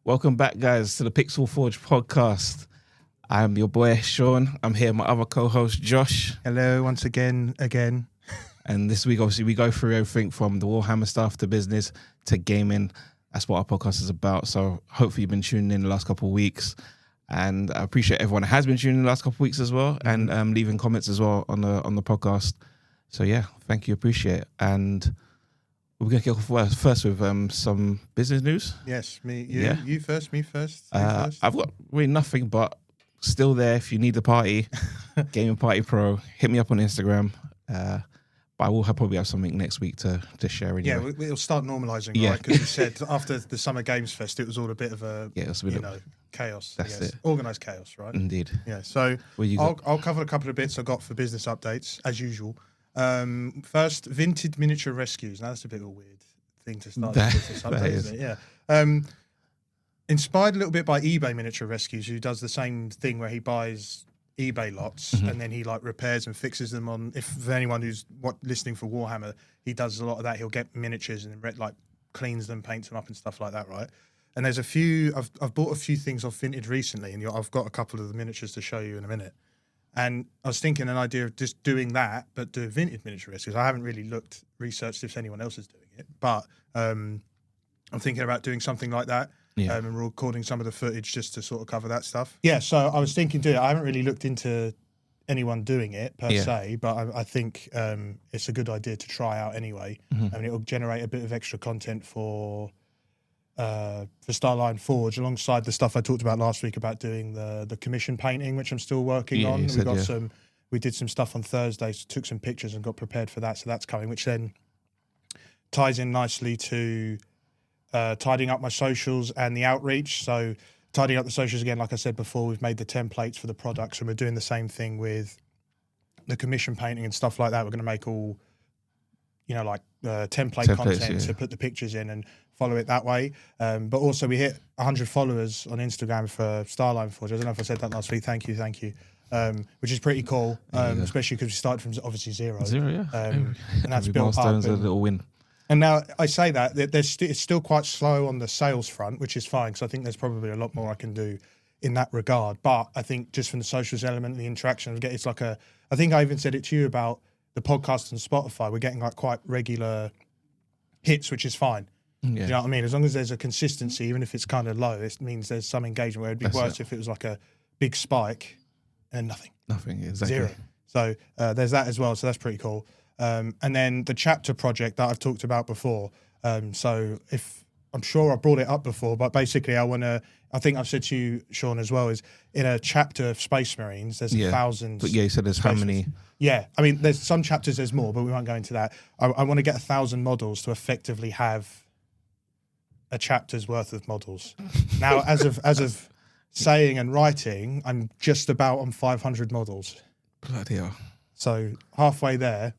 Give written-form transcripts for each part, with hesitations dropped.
Welcome back, guys, to the Pixel Forge podcast. I'm your boy, Sean. I'm here with my other co-host, Josh. Hello, once again. And this week, obviously, we go through everything from the Warhammer stuff to business to gaming. That's what our podcast is about. So hopefully you've been tuning in the last couple of weeks. And I appreciate everyone that has been tuning in the last couple of weeks as well, and leaving comments as well on the podcast. So yeah, thank you, appreciate it. And we're going to kick off first with some business news. Yes, you first, me first. First. I've got really nothing, but still there if you need the party, Gaming Party Pro, hit me up on Instagram. But I will probably have something next week to share. Anyway. Yeah, it'll start normalising, right? Because you said after the Summer Games Fest, it was all a bit of a, chaos. That's it. Organised chaos, right? Indeed. Yeah, so I'll cover a couple of bits I've got for business updates, as usual. First, vintage miniature rescues. Now, that's a bit of a weird thing to start with business update, isn't it? Yeah. Inspired a little bit by eBay Miniature Rescues, who does the same thing where he buys eBay lots and then he repairs and fixes them on. If for anyone who's listening for Warhammer, he does a lot of that. He'll get miniatures and then cleans them, paints them up, and stuff like that, right? And there's a few. I've bought a few things off Vintage recently, and I've got a couple of the miniatures to show you in a minute. And I was thinking an idea of just doing that, but do vintage miniature rescues. I haven't really researched if anyone else is doing it, but I'm thinking about doing something like that. Yeah. And we're recording some of the footage just to sort of cover that stuff. Yeah, so I was thinking doing it. I haven't really looked into anyone doing it per se, but I think it's a good idea to try out anyway. I mean, it'll generate a bit of extra content for Starline Forge, alongside the stuff I talked about last week about doing the commission painting, which I'm still working on. We did some stuff on Thursday, so took some pictures and got prepared for that. So that's coming, which then ties in nicely to tidying up my socials and the outreach. So tidying up the socials again, like I said before, we've made the templates for the products, and we're doing the same thing with the commission painting and stuff like that. We're going to make all, template content to put the pictures in and follow it that way. But also we hit 100 followers on Instagram for Starline Forge. I don't know if I said that last week. Thank you. Which is pretty cool, especially because we started from obviously zero. And that's built up. A little win. And now I say that it's still quite slow on the sales front, which is fine, because I think there's probably a lot more I can do in that regard. But I think just from the socials element and the interaction, it's I think I even said it to you about the podcast on Spotify. We're getting quite regular hits, which is fine. Yeah. Do you know what I mean? As long as there's a consistency, even if it's kind of low, it means there's some engagement. Where it'd be worse if it was a big spike and nothing. Exactly. Zero. So there's that as well. So that's pretty cool. And then the chapter project that I've talked about before. So if I'm sure I brought it up before, but basically I think I've said to you, Sean, as well, is in a chapter of Space Marines, there's 1,000. But you said there's how many? Yeah. I mean, there's some chapters there's more, but we won't go into that. I want to get 1,000 models to effectively have a chapter's worth of models. Now, as of saying and writing, I'm just about on 500 models. Bloody hell. So halfway there.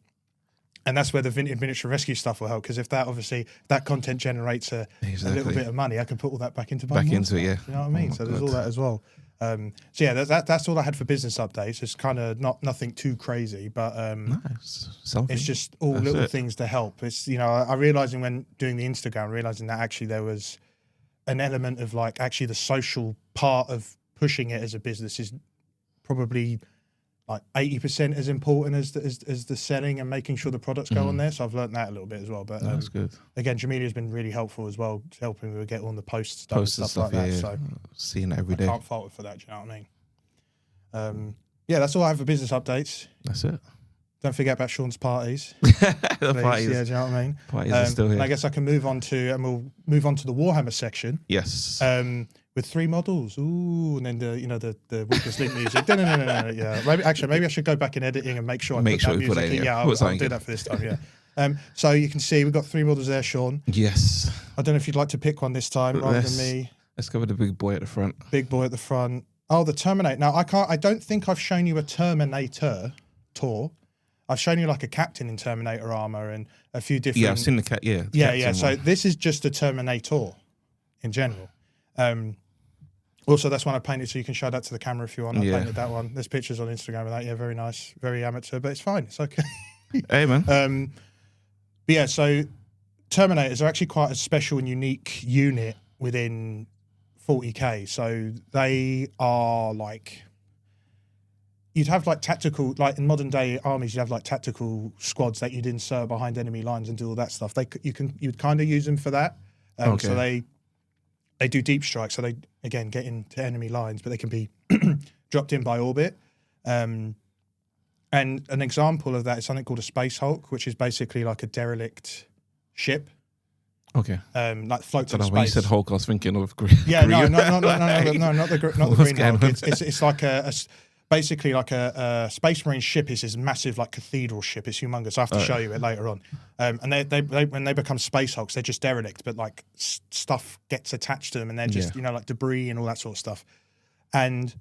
And that's where the vintage miniature rescue stuff will help, because if that content generates a little bit of money, I can put all that back into it. Yeah. You know what I mean? So there's all that as well. So yeah, that's all I had for business updates. It's kind of nothing too crazy, but it's just all little things to help. It's I realizing when doing the Instagram, realizing that actually there was an element of actually the social part of pushing it as a business is probably 80% as important as the selling and making sure the products go on there. So I've learned that a little bit as well. But that's good. Again, Jamilia's been really helpful as well, helping me get on the posts done and stuff like that. So seeing it every day. I can't fault her for that. Do you know what I mean? That's all I have for business updates. That's it. Don't forget about Sean's parties. Parties. Yeah, do you know what I mean? Parties are still here. And I guess I can move on to the Warhammer section. Yes. With 3 models. Ooh, and then the weakest link music. No. Yeah. Maybe I should go back in editing and make sure I put that music in. Yeah, I'll do that for this time. Yeah. So you can see we've got 3 models there, Sean. Yes. I don't know if you'd like to pick one this time rather than me. Let's go with the big boy at the front. Big boy at the front. Oh, the Terminator. Now I don't think I've shown you a Terminator tour. I've shown you a captain in Terminator armor and a few different. Yeah, I've seen the cat. Yeah. Yeah. So this is just a Terminator in general. Also, that's one I painted, so you can show that to the camera if you want. I painted that one. There's pictures on Instagram of that. Yeah, very nice, very amateur, but it's fine. It's okay. Hey, man. But yeah, so Terminators are actually quite a special and unique unit within 40k. So they are like, you'd have like tactical, like in modern day armies, you'd have like tactical squads that you'd insert behind enemy lines and do all that stuff. You'd kind of use them for that. So they do deep strike. So they, again, get into enemy lines, but they can be dropped in by orbit. And an example of that is something called a Space Hulk, which is basically like a derelict ship. Okay. Like floats in space. When you said Hulk, I was thinking of green. Yeah, no, not the Green Hulk. It's like basically like a Space Marine ship is this massive like cathedral ship. It's humongous. I have to show you it later on. And they when they become Space Hulks, they're just derelict, but like stuff gets attached to them, and they're just like debris and all that sort of stuff. And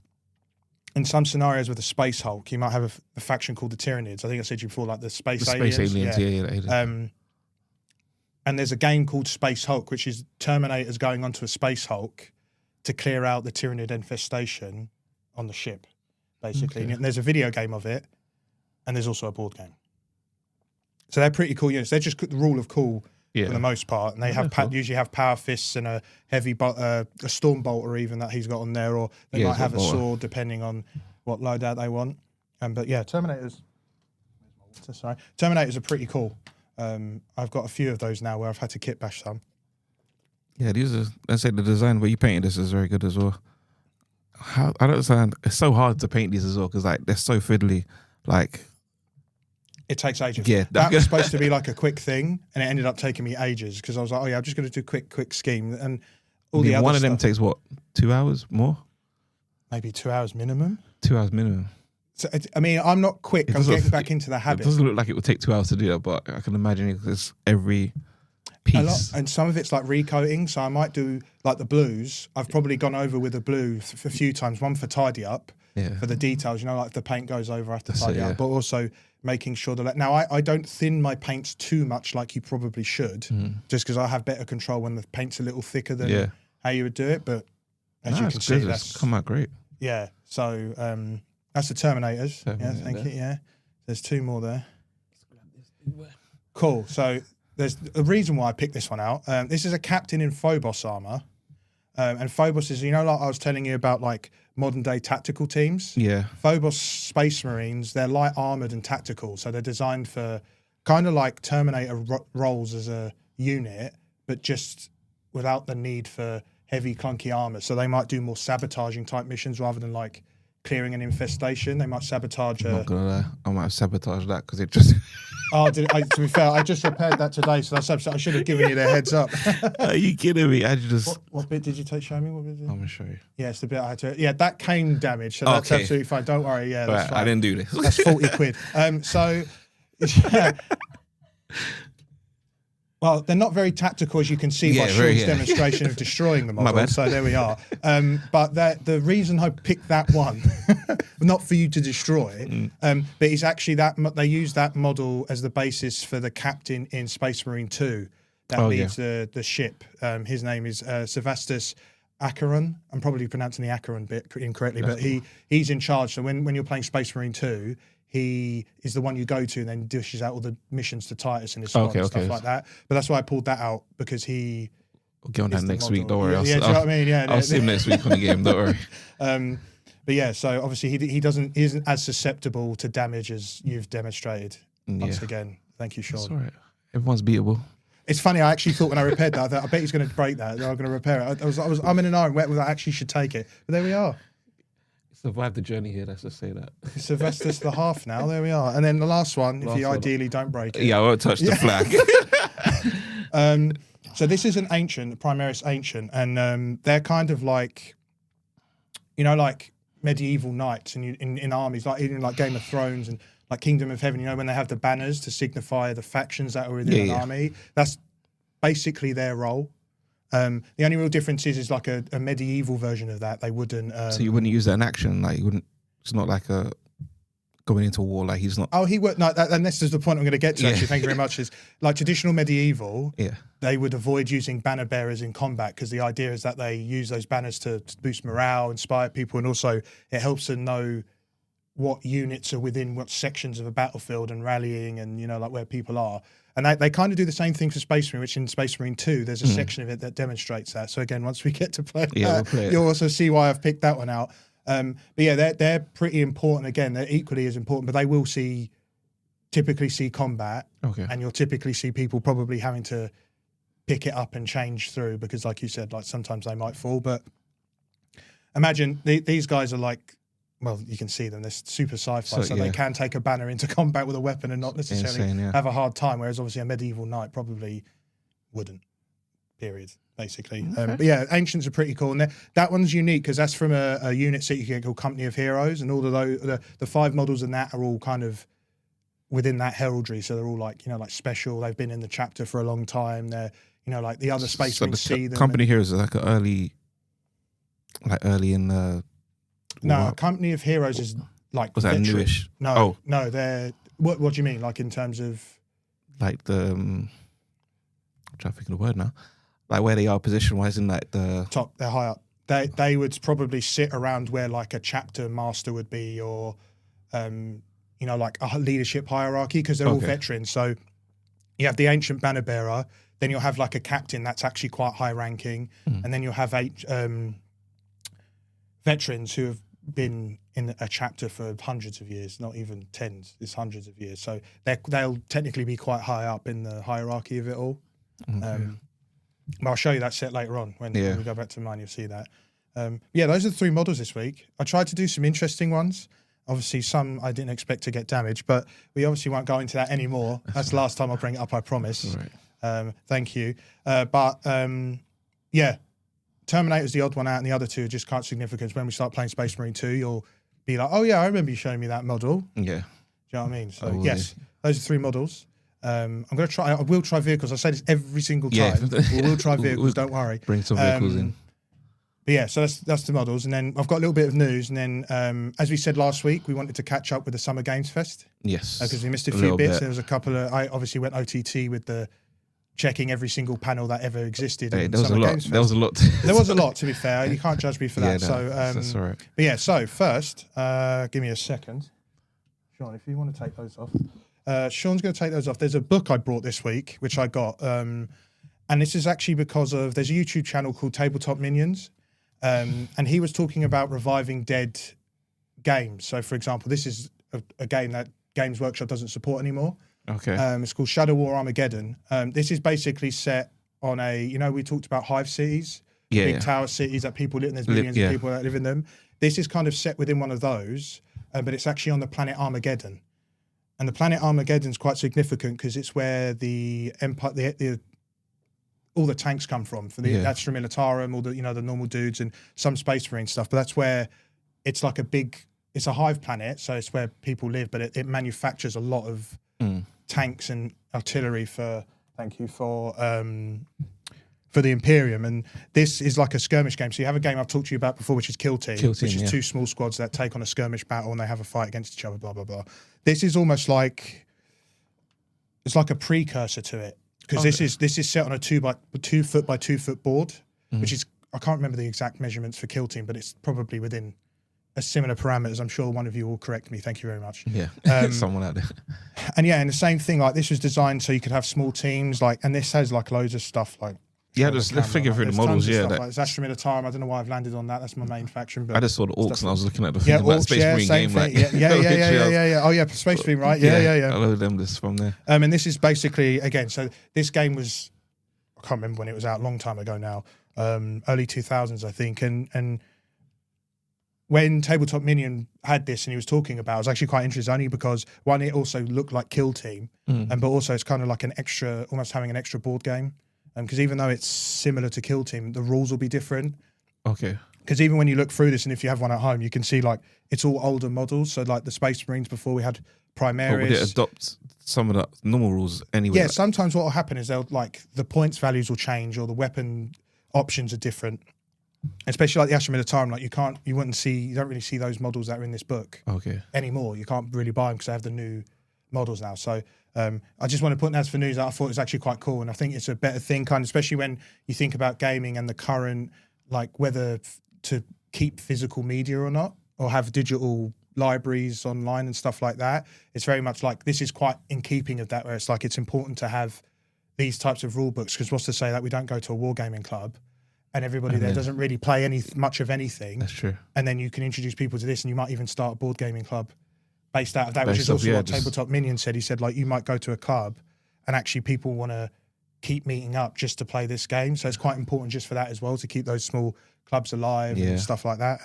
in some scenarios with a Space Hulk, you might have a faction called the Tyranids. I think I said to you before, like the Space Aliens. Yeah. And there's a game called Space Hulk, which is Terminators going onto a Space Hulk to clear out the Tyranid infestation on the ship, basically. Okay. And there's a video game of it, and there's also a board game. So they're pretty cool units. They're just the rule of cool for the most part, and they usually have power fists and a heavy a storm bolter even that he's got on there, or they might have a sword depending on what loadout they want. But yeah, Terminators are pretty cool. I've got a few of those now where I've had to kit bash some. Yeah, these are. Let's say the design where you painted this is very good as well. I don't understand. It's so hard to paint these as well because like they're so fiddly. Like it takes ages. Yeah, that was supposed to be like a quick thing, and it ended up taking me ages because I was like, oh yeah, I'm just going to do quick scheme, and all the other one of stuff, them takes what, 2 hours more? Maybe 2 hours minimum. 2 hours minimum. So, I mean, I'm not quick. I'm getting back into the habit. It doesn't look like it would take 2 hours to do that, but I can imagine it's every piece. A lot, and some of it's like recoating. So I might do like the blues. I've probably gone over with the blue a few times. One for tidy up, for the details. You know, like if the paint goes over, I have to tidy up. But also making sure that now I don't thin my paints too much like you probably should, just because I have better control when the paint's a little thicker than how you would do it. But as you can see, that's come out great. Yeah. So. That's the Terminators. Thank you. Yeah, there's two more there. Cool. So there's a reason why I picked this one out. This is a captain in Phobos armor, and Phobos is, you know, like I was telling you about, like modern day tactical teams. Yeah. Phobos Space Marines, they're light armored and tactical, so they're designed for kind of like Terminator roles as a unit, but just without the need for heavy clunky armor. So they might do more sabotaging type missions rather than like clearing an infestation. They might sabotage. I'm not gonna lie, I might have sabotaged that because it just. To be fair, I just repaired that today, so I should have given you the heads up. Are you kidding me? I just. What bit did you take? Show me. What bit? I'm gonna show you. Yeah, it's the bit I had to. Yeah, that came damaged, so that's absolutely fine. Don't worry. Yeah, that's fine. I didn't do this. That's 40 quid. So. Yeah. Well, they're not very tactical, as you can see by Sean's demonstration of destroying the model. So there we are. But the reason I picked that one, not for you to destroy, but it's actually that they use that model as the basis for the captain in Space Marine 2 that leads the ship. His name is Sevastus Acheron. I'm probably pronouncing the Acheron bit incorrectly, but he's in charge. So when you're playing Space Marine 2, he is the one you go to and then dishes out all the missions to Titus and his squad and stuff like that. But that's why I pulled that out, because he... We'll get on that next week, don't worry. Do you know what I mean? Yeah, I'll see him next week on the game, don't worry. But yeah, so obviously he isn't as susceptible to damage as you've demonstrated. Once again, thank you, Sean. That's all right. Everyone's beatable. It's funny, I actually thought when I repaired that, I bet he's going to break that. I'm going to repair it. I'm in an iron wet whether I actually should take it. But there we are. Survive the journey here, let's just say that. Sylvester's the half now, there we are. And then the last one, if you ideally don't break it. Yeah, I won't touch the flag. So this is an ancient, Primaris Ancient, and they're kind of like, you know, like medieval knights in armies, like even like Game of Thrones and like Kingdom of Heaven, you know, when they have the banners to signify the factions that are within an army. That's basically their role. The only real difference is like a medieval version of that. They wouldn't. So you wouldn't use that in action, like you wouldn't. It's not like a going into war. Like he's not. Oh, he would. No, and this is the point I'm going to get to. Actually, thank you very much. Is like traditional medieval. Yeah. They would avoid using banner bearers in combat because the idea is that they use those banners to boost morale, inspire people, and also it helps them know what units are within what sections of a battlefield and rallying, and you know, like where people are. And they kind of do the same thing for Space Marine, which in Space Marine 2, there's a section of it that demonstrates that. So again, once we get to play that, you'll also see why I've picked that one out. But yeah, they're pretty important. Again, they're equally as important, but they will typically see combat, and you'll typically see people probably having to pick it up and change through because, like you said, like sometimes they might fall. But imagine these guys are like, well, you can see them. They're super sci-fi, so they can take a banner into combat with a weapon and not necessarily have a hard time. Whereas obviously a medieval knight probably wouldn't. Period. Basically, but yeah, ancients are pretty cool, and that one's unique because that's from a unit set you can get called Company of Heroes, and all of those the 5 models in that are all kind of within that heraldry. So they're all like like special. They've been in the chapter for a long time. They're like the other Space Marines see them. Company Heroes are like early in the. No, Company of Heroes is like was that newish? No, no, they're what do you mean? Like in terms of like the I'm trying to think of the word now. Like where they are position wise in like the top, they're high up. They would probably sit around where like a chapter master would be, or like a leadership hierarchy, because they're all veterans. So you have the ancient banner bearer, then you'll have like a captain that's actually quite high ranking, and then you'll have 8 veterans who have been in a chapter for hundreds of years, not even tens, it's hundreds of years. So they'll technically be quite high up in the hierarchy of it all. But I'll show you that set later on when we go back to mine. You'll see that. Those are the 3 models this week. I tried to do some interesting ones. Obviously, some I didn't expect to get damaged, but we obviously won't go into that anymore. That's the last time I'll bring it up, I promise. Right. Thank you. Terminator's the odd one out, and the other 2 are just quite significant. When we start playing Space Marine 2, you'll be like, oh yeah, I remember you showing me that model. Yeah. Do you know what I mean? So yes, those are 3 models. I will try vehicles. I say this every single time. We will try vehicles, don't worry. Bring some vehicles in. But yeah, so that's the models. And then I've got a little bit of news. And then, as we said last week, we wanted to catch up with the Summer Games Fest. Yes. Because we missed a few bits. There was a couple of, I obviously went OTT with the checking every single panel that ever existed. Hey, there was a lot. There was a lot. There was a lot, to be fair. You can't judge me for that. That's all right. But yeah, so first, give me a second. Sean, if you want to take those off. Sean's going to take those off. There's a book I brought this week, which I got. And this is actually because there's a YouTube channel called Tabletop Minions. And he was talking about reviving dead games. So, for example, this is a game that Games Workshop doesn't support anymore. Okay. It's called Shadow War Armageddon. This is basically set on we talked about hive cities, big tower cities that people live in. There's millions of people that live in them. This is kind of set within one of those, but it's actually on the planet Armageddon. And the planet Armageddon is quite significant because it's where the Empire, all the tanks come from for the Astra Militarum, all the the normal dudes and some Space Marine stuff. But that's where it's like it's a hive planet, so it's where people live. But it manufactures a lot of tanks and artillery for the Imperium. And this is like a skirmish game. So you have a game I've talked to you about before, which is Kill Team, which is 2 small squads that take on a skirmish battle and they have a fight against each other, blah, blah, blah. This is almost like, it's like a precursor to it. Because this is set on a 2 foot by 2 foot board, which is, I can't remember the exact measurements for Kill Team, but it's probably within a similar parameters. I'm sure one of you will correct me. Thank you very much. Yeah, someone out there. And the same thing, like this was designed so you could have small teams, and this has like loads of stuff like. Yeah, just figure through the models. Yeah, like it's Astra Militarum. I don't know why I've landed on that. That's my main faction. But I just saw the Orcs and I was looking at the thing about Space Marine game. Like, yeah. Oh yeah, Space Marine, right? Yeah. I load them this from there. And this is basically again. So this game was, I can't remember when it was out. A long time ago now. Early 2000s, I think. And when Tabletop Minion had this and he was talking about it, I was actually quite interested only because one, it also looked like Kill Team, but also it's kind of like an extra, almost having an extra board game. Because even though it's similar to Kill Team, the rules will be different. Okay. Because even when you look through this, and if you have one at home, you can see like it's all older models. So like the Space Marines before we had Primaris. But would it adopt some of the normal rules anyway? Yeah, sometimes what will happen is they'll the points values will change or the weapon options are different. Especially like the Astra Militarum, like you don't really see those models that are in this book anymore. You can't really buy them because they have the new models now. So I just want to put that for news that I thought it was actually quite cool. And I think it's a better thing, especially when you think about gaming and the current, like whether to keep physical media or not, or have digital libraries online and stuff like that. It's very much like this is quite in keeping of that, where it's like it's important to have these types of rule books, because what's to say that we don't go to a wargaming club and everybody there doesn't really play much of anything. That's true. And then you can introduce people to this, and you might even start a board gaming club based out of that, which is also what Tabletop Minion said. He said, like, you might go to a club and actually people want to keep meeting up just to play this game. So it's quite important just for that as well, to keep those small clubs alive and stuff like that.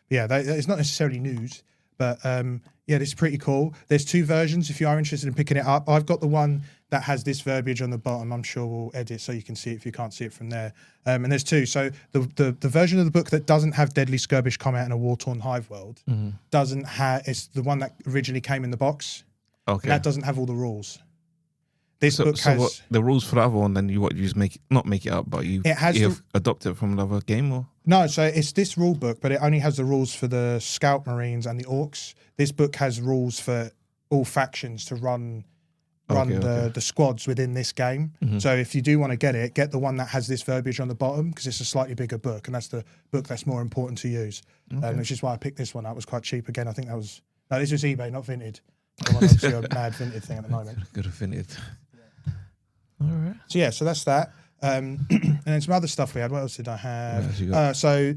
It's not necessarily news, but this is pretty cool. There's 2 versions if you are interested in picking it up. I've got the one that has this verbiage on the bottom. I'm sure we'll edit so you can see it if you can't see it from there. And there's 2. So the version of the book that doesn't have Deadly Skirmish combat in a war-torn hive world doesn't have. It's the one that originally came in the box. Okay. That doesn't have all the rules. This book has what, the rules for the other one. Then you just not make it up, but you adopt it from another game, or no? So it's this rule book, but it only has the rules for the Scout Marines and the Orcs. This book has rules for all factions to run the squads within this game. So if you do want to get the one that has this verbiage on the bottom, because it's a slightly bigger book, and that's the book that's more important to use. Which is why I picked this one. That was quite cheap. Again, I think this was eBay, not Vinted. I'm obviously a mad Vinted thing at the moment. Good have Vinted. All right. So that's that. And then some other stuff we had. What else did I have? So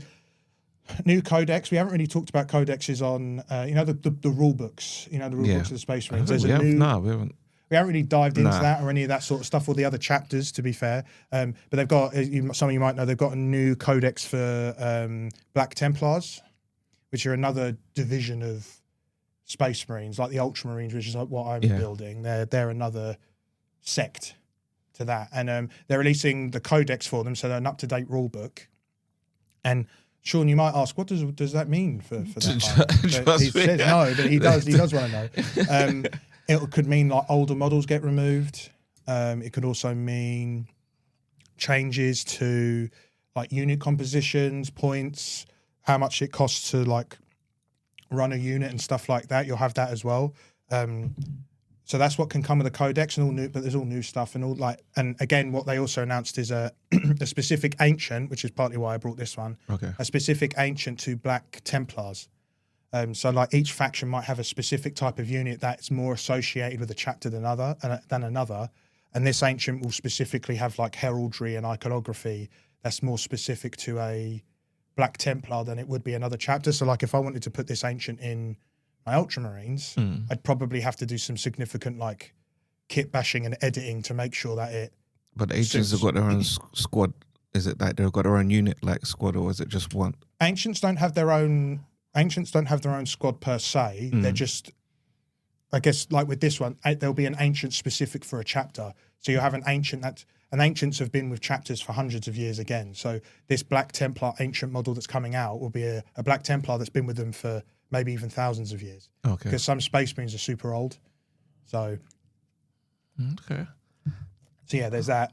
new codex. We haven't really talked about codexes on, the rule books. The rule books of the Space Marines. We haven't. We haven't really dived into that or any of that sort of stuff, or the other chapters, to be fair. But they've got, some of you might know, they've got a new codex for Black Templars, which are another division of Space Marines, like the Ultramarines, which is like what I'm building. They're another sect to that, and they're releasing the codex for them, so they're an up-to-date rule book. And Sean, you might ask, what does that mean for that? He says no, but he does want to know. It could mean like older models get removed. It could also mean changes to like unit compositions, points, how much it costs to like run a unit and stuff like that. You'll have that as well. So that's what can come with the codex and all new, but there's all new stuff and all like, and again, what they also announced is a specific ancient, which is partly why I brought this one. Okay. A specific ancient to Black Templars. So like each faction might have a specific type of unit that's more associated with a chapter than another. And this ancient will specifically have like heraldry and iconography that's more specific to a Black Templar than it would be another chapter. So like if I wanted to put this ancient in my Ultramarines, I'd probably have to do some significant like kit bashing and editing to make sure that it. But the ancients have got their own squad. Is it like they've got their own unit like squad, or is it just one? Ancients don't have their own squad per se. They're just, I guess, like with this one, there'll be an ancient specific for a chapter. So you have an ancient and ancients have been with chapters for hundreds of years again. So this Black Templar ancient model that's coming out will be a Black Templar that's been with them for maybe even thousands of years. Okay. Because some Space Marines are super old. So. Okay. So yeah, there's that,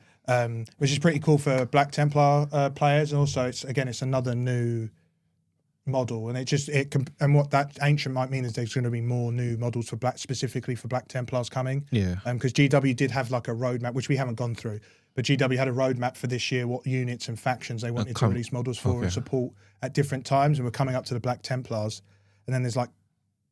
which is pretty cool for Black Templar players. And also, it's another new model, and and what that ancient might mean is there's going to be more new models for specifically for Black Templars coming. Yeah. Because GW did have like a roadmap, which we haven't gone through, but GW had a roadmap for this year, what units and factions they wanted to release models for and support at different times, and we're coming up to the Black Templars, and then there's like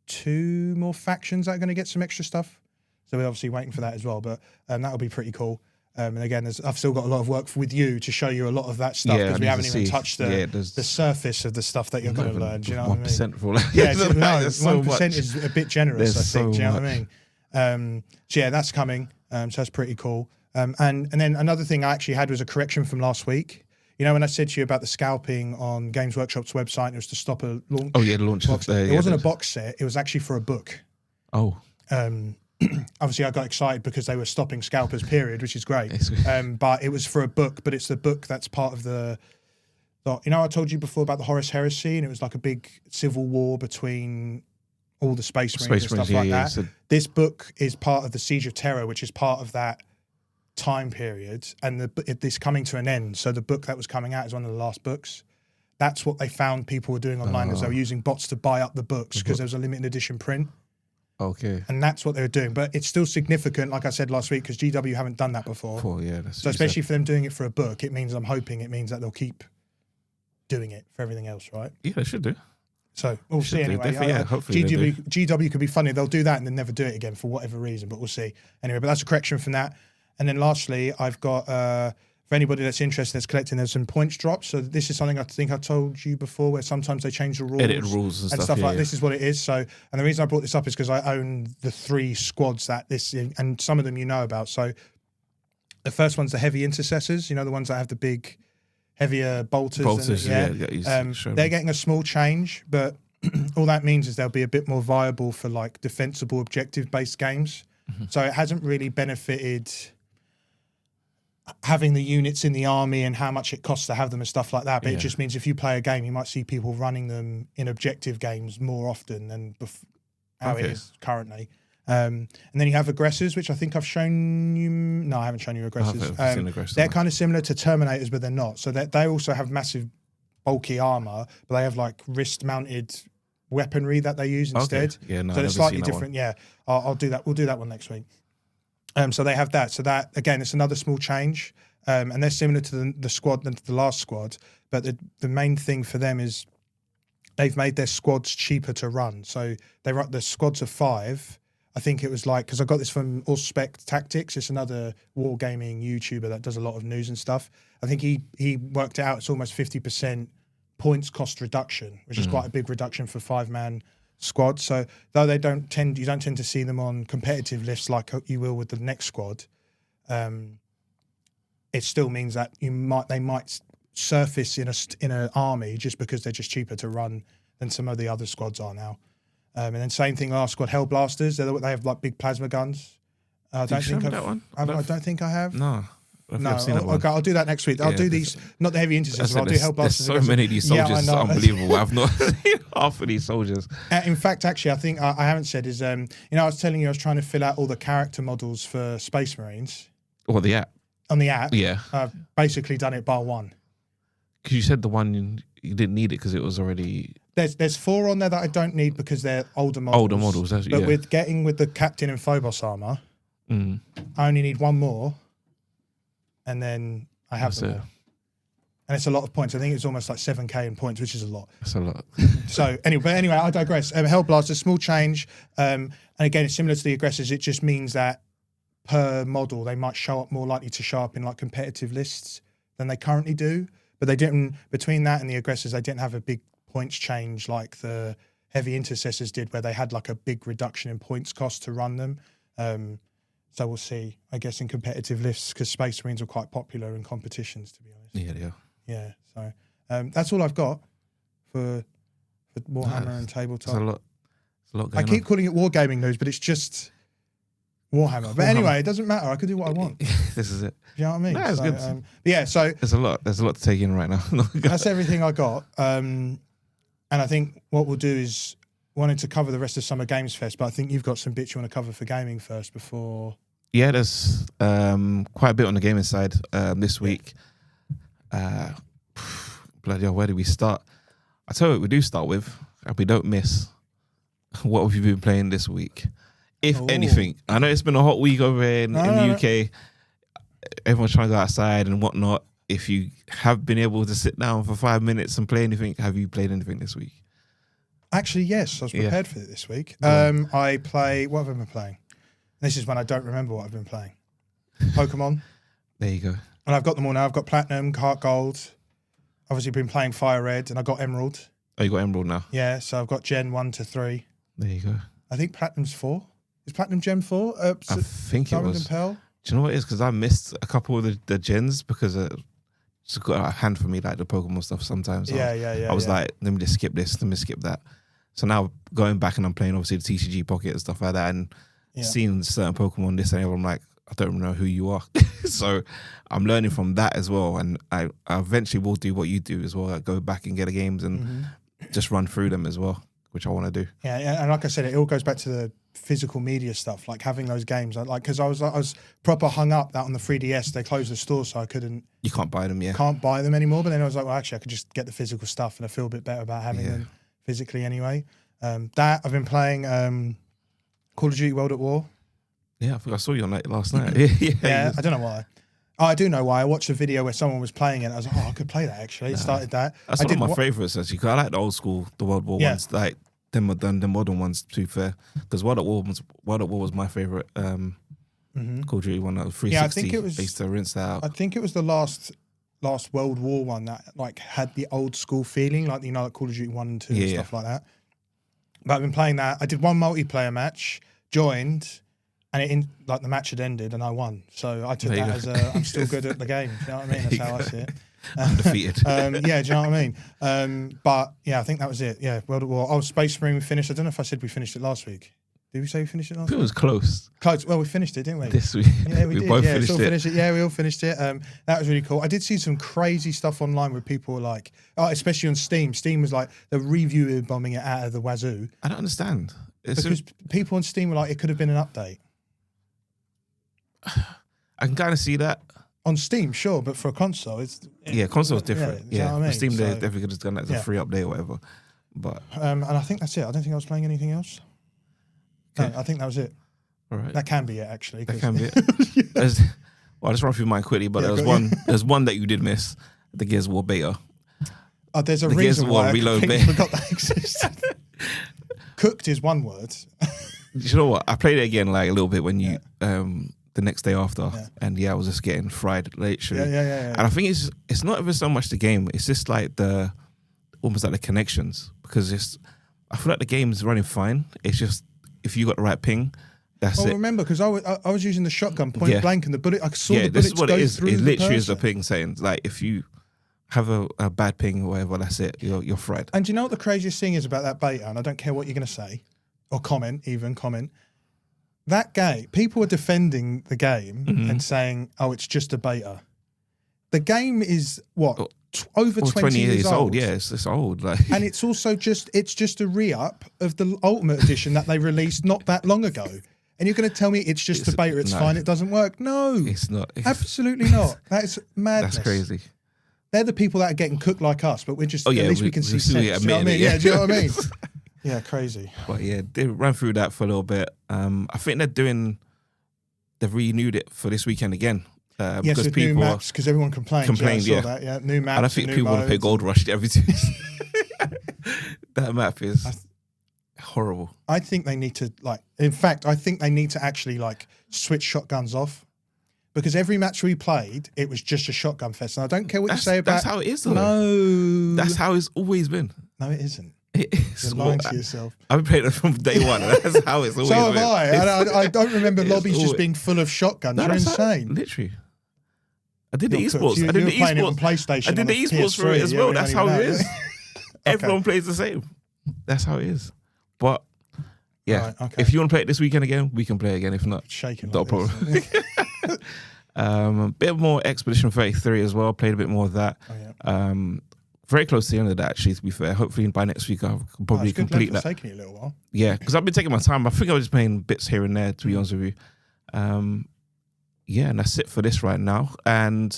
2 more factions that are going to get some extra stuff. So we're obviously waiting for that as well, but that'll be pretty cool. And again, I've still got a lot of work with you to show you a lot of that stuff, because we haven't even touched the surface of the stuff that you're going to learn. Do you know what I mean? 1% for all. Yeah, 1% is a bit generous, I think. Do you know what I mean? So yeah, that's coming. So that's pretty cool. And then another thing I actually had was a correction from last week. You know, when I said to you about the scalping on Games Workshop's website, it was to stop a launch. Oh yeah, the launch box. It wasn't a box set. It was actually for a book. Oh. Obviously, I got excited because they were stopping scalpers, period, which is great. But it was for a book, but it's the book that's part of the I told you before about the Horus Heresy, and it was like a big civil war between all the Space Marines and stuff like that. So this book is part of the Siege of Terror, which is part of that time period, and this coming to an end. So the book that was coming out is one of the last books. That's what they found people were doing online, is they were using bots to buy up the books because there was a limited edition print. Okay. And that's what they were doing. But it's still significant, like I said last week, because GW haven't done that before. So especially for them doing it for a book, I'm hoping it means that they'll keep doing it for everything else, right? Yeah, they should do. So we'll see anyway. Hopefully GW could be funny. They'll do that and then never do it again for whatever reason, but we'll see. Anyway, but that's a correction from that. And then lastly, I've got, for anybody that's interested, that's collecting, there's some points drops. So this is something I think I told you before, where sometimes they change the rules. Edit rules and stuff like this is what it is. So, and the reason I brought this up is because I own the 3 squads that this, and some of them you know about. So the first one's the heavy intercessors, you know, the ones that have the big, heavier bolters. They're getting a small change, but all that means is they'll be a bit more viable for like defensible, objective-based games. So it hasn't really benefited having the units in the army and how much it costs to have them and stuff like that. But it just means if you play a game, you might see people running them in objective games more often than how it is currently. And then you have aggressors, which I think I've shown you. No, I haven't shown you aggressors. They're kind of similar to Terminators, but they're not. So they also have massive, bulky armor, but they have like wrist-mounted weaponry that they use instead. Okay. Yeah, no, so they're slightly different. Yeah, I'll do that. We'll do that one next week. So they have that. So that again, it's another small change, and they're similar to the squad than to the last squad. But the main thing for them is they've made their squads cheaper to run. So they run the squads of 5. I think it was like, because I got this from Allspec Tactics. It's another wargaming YouTuber that does a lot of news and stuff. I think he worked it out. It's almost 50% points cost reduction, which is quite a big reduction for 5-man squad. So though you don't tend to see them on competitive lists like you will with the next squad, it still means that they might surface in an army just because they're just cheaper to run than some of the other squads are now. And then same thing last squad, Hellblasters. They have like big plasma guns. I don't think I have. No. I've seen that one. Okay, I'll do that next week. I'll do these, not the heavy intercessors. I'll do Hellblasters. There's so many of these soldiers. It's unbelievable. I've not seen half of these soldiers. In fact, actually, I think I haven't said is, I was telling you I was trying to fill out all the character models for Space Marines. Or the app. On the app. Yeah. I've basically done it bar one. Because you said the one you didn't need it because it was already... There's 4 on there that I don't need because they're older models. Older models, that's, but with the Captain and Phobos armor, I only need 1 more, and then I have them all. And it's a lot of points. I think it's almost like 7k in points, which is a lot. That's a lot. So anyway, I digress. Hellblast, a small change, and again, it's similar to the aggressors. It just means that per model, they might show up more likely to show up in like competitive lists than they currently do. But they didn't, between that and the aggressors, they didn't have a big points change like the heavy intercessors did, where they had like a big reduction in points cost to run them. So we'll see, I guess, in competitive lists, because Space Marines are quite popular in competitions, to be honest. Yeah, they are. Yeah, so that's all I've got for Warhammer and tabletop. There's a lot going on. I keep calling it Wargaming News, but it's just Warhammer. But anyway, it doesn't matter. I can do what I want. This is it. You know what I mean? That's good. But yeah, so... There's a lot to take in right now. That's everything I got. And I think what we'll do is wanted to cover the rest of Summer Games Fest, but I think you've got some bits you want to cover for gaming first before... Yeah, there's quite a bit on the gaming side this week. Bloody hell, where do we start? I tell you what we do start with, and we don't miss. What have you been playing this week? If anything. I know it's been a hot week over here in the UK. Everyone's trying to go outside and whatnot. If you have been able to sit down for 5 minutes and play anything, have you played anything this week? Actually, yes. I was prepared for it this week. What have I been playing? This is when I don't remember what I've been playing. Pokemon. There you go. And I've got them all now. I've got Platinum, Heart Gold. Obviously been playing Fire Red, and I got Emerald. Oh, you got Emerald now? Yeah, so I've got Gen 1 to 3. There you go. I think Platinum's 4. Is Platinum Gen 4? I think Diamond it was. And Pearl? Do you know what it is? Because I missed a couple of the gens because it's got a hand for me, like the Pokemon stuff sometimes. I was like, let me just skip this, let me skip that. So now going back and I'm playing obviously the TCG Pocket and stuff like that, and seeing certain Pokemon this and that, I'm like, I don't know who you are. So I'm learning from that as well, and I eventually will do what you do as well, like go back and get the games and just run through them as well, which I want to do. Yeah, and like I said, it all goes back to the physical media stuff, like having those games. Like, because I was proper hung up that on the 3DS they closed the store, so I couldn't. You can't buy them, Can't buy them anymore. But then I was like, well, actually, I could just get the physical stuff, and I feel a bit better about having them physically anyway. That I've been playing Call of Duty World at War. Yeah, I think I saw you on that last night. Yeah, I don't know why. Oh, I do know why. I watched a video where someone was playing it. And I was like, I could play that actually. Started that. That's one of my favorites actually. Cause I like the old school, the World War ones, like the modern ones. To be fair, because World at War was my favorite. Call of Duty one, 360. Yeah, I think it was. I used to rinse that out. I think it was the last World War one that like had the old school feeling, like like Call of Duty 1 and 2 and stuff like that. But I've been playing that. I did one multiplayer match, joined. And the match had ended and I won. So I took that as I'm still good at the game. Do you know what I mean? That's how I see it. Undefeated. Yeah, do you know what I mean? But yeah, I think that was it. Yeah, World at War. Oh, Space Marine we finished. I don't know if I said we finished it last week. Did we say we finished it last week? It was close. Close. Well, we finished it, didn't we? This week. Yeah, we did. both finished it. Yeah, we all finished it. That was really cool. I did see some crazy stuff online where people were like, especially on Steam. Steam was like, the reviewer bombing it out of the wazoo. I don't understand. Because people on Steam were like, it could have been an update. I can kind of see that on Steam, sure, but for a console, console's different. Yeah, I mean? Steam they definitely could have done that as a free update or whatever. But and I think that's it. I don't think I was playing anything else. Okay. No, I think that was it. All right, that can be it actually. That can be it. Well, I'll just run through mine quickly. But there's one that you did miss, the Gears of War beta. Oh, there's a reason why I completely forgot that existed. Cooked is one word. You know what? I played it again like a little bit when you the next day after, and I was just getting fried literally. Yeah. And I think it's not even so much the game; it's just like almost like the connections, because I feel like the game is running fine. It's just if you got the right ping, that's it. Remember, because I was using the shotgun point blank, and the bullet. I saw the bullets this is what go it is. through It the literally is person. the ping saying like if you have a bad ping or whatever, that's it. You're fried. And do you know what the craziest thing is about that beta? And I don't care what you're going to say or comment. That game, people are defending the game and saying, "Oh, it's just a beta." The game is what over 20 years old. Yeah, it's old. Like, and it's also just a re-up of the Ultimate Edition that they released not that long ago. And you're going to tell me it's just a beta, it's fine, it doesn't work? No, it's not. Absolutely not. That's madness. That's crazy. They're the people that are getting cooked like us, but we're just at least we can see sense. Do you know what I mean? Do you know what I mean? Yeah, crazy. But yeah, they ran through that for a little bit. I think they've renewed it for this weekend again. Because with people new maps, because everyone complained. That, new maps. And I think people want to play Gold Rush every Tuesday. That map is horrible. I think they need to in fact, I think they need to actually switch shotguns off. Because every match we played, it was just a shotgun fest. And I don't care what you say about... That's how it is, though. No. That's how it's always been. No, it isn't. It is. You're lying to yourself. I've played it from day one. And that's how it's always been. So have I. I don't remember lobbies just being full of shotguns. You're insane. Literally. I did the esports. I did the esports on PlayStation. I did the esports for it as well. That's how it is. Everyone plays the same. That's how it is. But yeah, if you want to play it this weekend again, we can play it again. If not, shaking. No problem. A bit more Expedition 33 as well. Played a bit more of that. Very close to the end of that, actually, to be fair. Hopefully by next week I'll probably complete that. It's taking you a little while. Yeah, because I've been taking my time. I think I was just playing bits here and there, to be honest with you. And that's it for this right now. And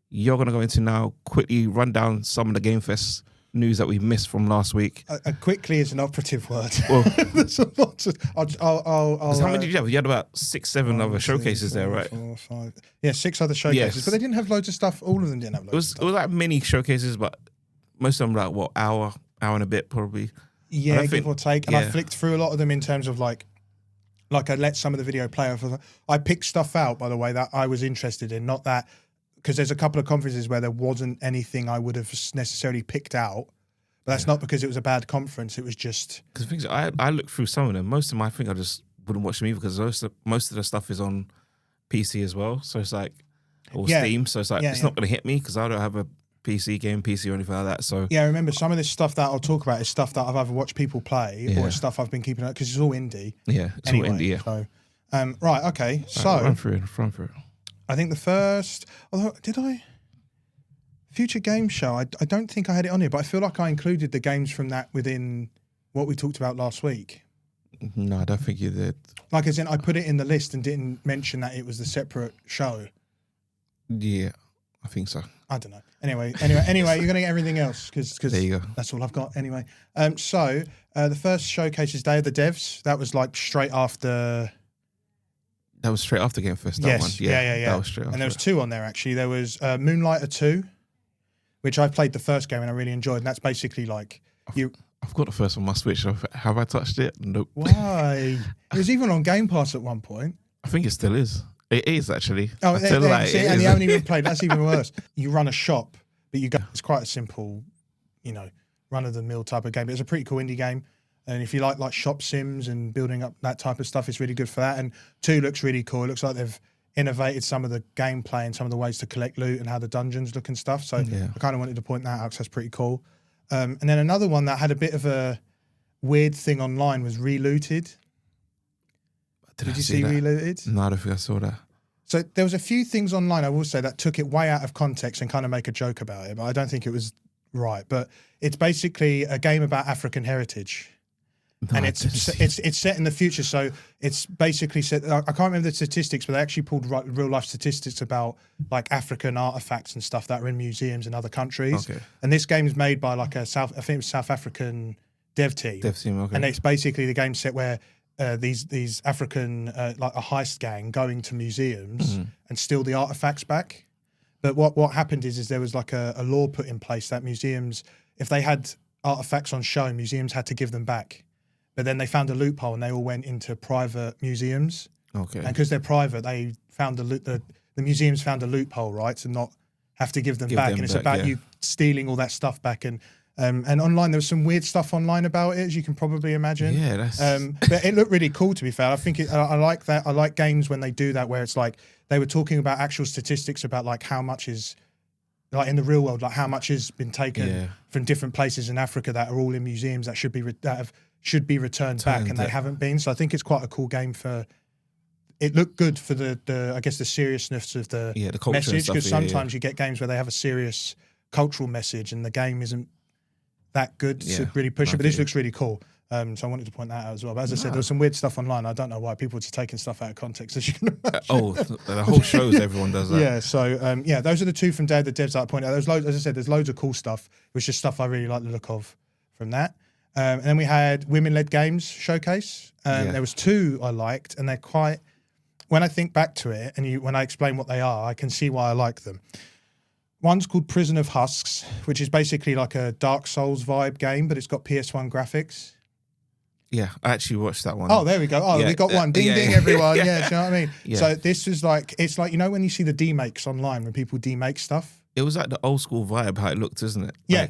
you're going to go into now, quickly run down some of the Game Fest news that we missed from last week. Quickly is an operative word. Well, there's a lot of, how many did you have? You had about 6-7 other showcases there, right? 4, 5. Yeah, 6 other showcases. Yes. But they didn't have loads of stuff. All of them didn't have loads of stuff. It was like mini showcases, but most of them hour and a bit probably. Yeah, give or take. And I flicked through a lot of them in terms of like I let some of the video play off. I picked stuff out, by the way, that I was interested in, not that, because there's a couple of conferences where there wasn't anything I would have necessarily picked out. But that's not because it was a bad conference. It was just... Because I looked through some of them. Most of them, I think I just wouldn't watch them either because most of the stuff is on PC as well. So it's like, or Steam. So it's like, it's not going to hit me because I don't have a PC or anything like that. So yeah, remember, some of this stuff that I'll talk about is stuff that I've either watched people play or stuff I've been keeping up because it's all indie. Yeah, it's all indie, yeah. So, right, okay. So run through it. I think the first, although Future Game Show, I don't think I had it on here, but I feel like I included the games from that within what we talked about last week. No, I don't think you did. Like, as in, I put it in the list and didn't mention that it was the separate show. Yeah, I think so. I don't know. Anyway, you're going to get everything else because there you go. That's all I've got anyway. So the first showcase is Day of the Devs. That was like straight after That was straight after Game Fest, that yes, one. yeah. That was straight after. And there was 2 on there, actually. There was Moonlighter 2, which I played the first game and I really enjoyed. And that's basically like... I've got the first one on my Switch. Have I touched it? Nope. Why? It was even on Game Pass at one point. I think it still is. It is, actually. Oh, and you haven't even played. That's even worse. You run a shop, but it's quite a simple, run-of-the-mill type of game. But it's a pretty cool indie game. And if you like shop sims and building up that type of stuff, it's really good for that. And 2 looks really cool. It looks like they've innovated some of the gameplay and some of the ways to collect loot and how the dungeons look and stuff. So I kind of wanted to point that out because that's pretty cool. And then another one that had a bit of a weird thing online was Relooted. Did you see Relooted? No, I don't think I saw that. So there was a few things online, I will say, that took it way out of context and kind of make a joke about it, but I don't think it was right. But it's basically a game about African heritage. No, and it's set in the future, so it's basically set. I can't remember the statistics, but they actually pulled real life statistics about like African artifacts and stuff that are in museums in other countries. Okay. And this game is made by like I think it was South African dev team. Okay. And it's basically the game set where these African like a heist gang going to museums and steal the artifacts back. But what happened is there was like a law put in place that museums, if they had artifacts on show, museums had to give them back. But then they found a loophole and they all went into private museums. Okay. And because they're private, they found the museums found a loophole, right, to not have to give them back. And it's about you stealing all that stuff back. And online, there was some weird stuff online about it, as you can probably imagine. Yeah, that's... but it looked really cool, to be fair. I think I like that. I like games when they do that, where it's like they were talking about actual statistics about like how much is, like in the real world, like how much has been taken from different places in Africa that are all in museums that should be returned back, and they haven't been. So I think it's quite a cool game for. It looked good for the I guess the seriousness of the message, because sometimes you get games where they have a serious cultural message and the game isn't that good to really push it. But this looks really cool. So I wanted to point that out as well. But as I said, there was some weird stuff online. I don't know why people are just taking stuff out of context, as you can imagine. The whole shows everyone does that. Yeah, so those are the 2 from Day of the Devs that I pointed out. There's loads, as I said, there's loads of cool stuff, which is stuff I really like the look of from that. And then we had women-led games showcase. There was 2 I liked, and they're quite. When I think back to it, and when I explain what they are, I can see why I like them. One's called Prison of Husks, which is basically like a Dark Souls vibe game, but it's got PS1 graphics. Yeah, I actually watched that one. Oh, there we go. Oh, we got one. Ding, ding, everyone. Yeah, do you know what I mean? Yeah. So this was like, it's like, when you see the demakes online, when people demake stuff. It was like the old school vibe, how it looked, isn't it? Yeah.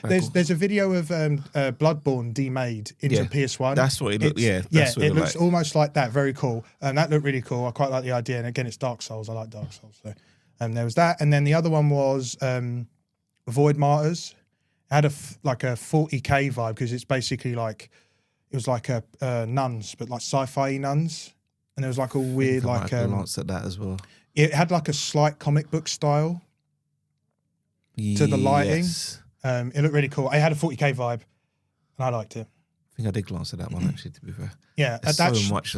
There's a video of Bloodborne demade into PS1. That's what it looked. It looks almost like that. Very cool. And that looked really cool. I quite like the idea. And again, it's Dark Souls. I like Dark Souls. So there was that. And then the other one was Void Martyrs. It had a 40k vibe, because it's basically like, it was like a nuns, but like sci-fi nuns. And there was like a weird I glanced at that as well. It had like a slight comic book style to the lighting. It looked really cool. It had a 40k vibe, and I liked it. I think I did glance at that one, actually, to be fair. Yeah. There's so much.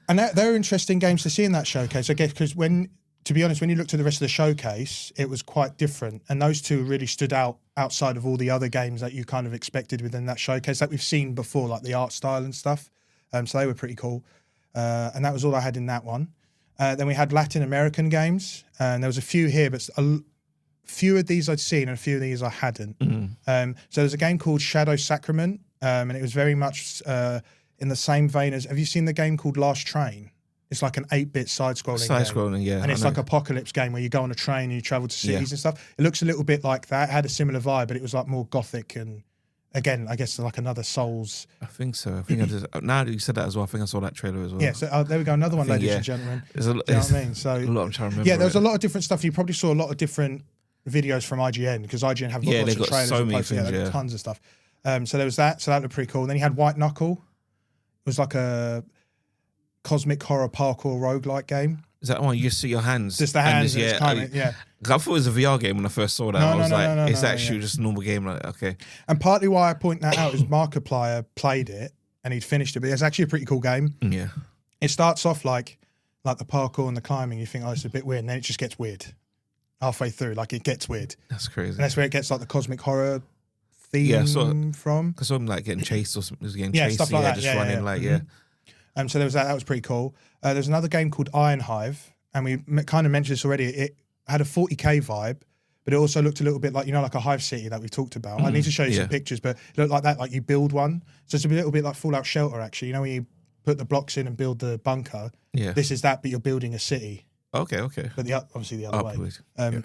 And they're interesting games to see in that showcase, I guess, because to be honest, when you look to the rest of the showcase, it was quite different. And those 2 really stood out outside of all the other games that you kind of expected within that showcase that we've seen before, like the art style and stuff. So they were pretty cool. And that was all I had in that one. Then we had Latin American games, and there was a few here, but a few of these I'd seen and a few of these I hadn't. So there's a game called Shadow Sacrament, and it was very much in the same vein as, have you seen the game called Last Train? It's like an 8-bit side-scrolling game. Yeah. And it's like apocalypse game where you go on a train and you travel to cities and stuff. It looks a little bit like that. It had a similar vibe, but it was like more gothic, and again, I guess like another Souls. I think so. I think I just, now that you said that as well, I think I saw that trailer as well. Yeah, so there we go. Another one, ladies and gentlemen. Do you know what I mean? So, a lot I'm trying to remember. Yeah, there was a lot of different stuff. You probably saw a lot of different videos from IGN, because IGN have got lots of trailers. So many things, they've got tons of stuff. So there was that. So that looked pretty cool. And then you had White Knuckle. It was like a cosmic horror parkour roguelike game. Is that one you just see your hands? Just the hands. I thought it was a VR game when I first saw that. I was like, it's actually just a normal game. Like, okay. And partly why I point that out is Markiplier played it and he'd finished it, but it's actually a pretty cool game. Yeah. It starts off like the parkour and the climbing. You think, oh, it's a bit weird, and then it just gets weird halfway through. Like, it gets weird. That's crazy. And that's where it gets like the cosmic horror theme from. Because I'm like getting chased or something, getting stuff chased, like that. just running, So there was that. That was pretty cool. There's another game called Iron Hive, and we kind of mentioned this already. It had a 40k vibe, but it also looked a little bit like, you know, like a hive city that we've talked about. I need to show you some pictures, but it looked like that, like you build one. So it's a little bit like Fallout Shelter, actually. You know, when you put the blocks in and build the bunker. Yeah. This is that, but you're building a city. Okay. But obviously the other way. Yeah.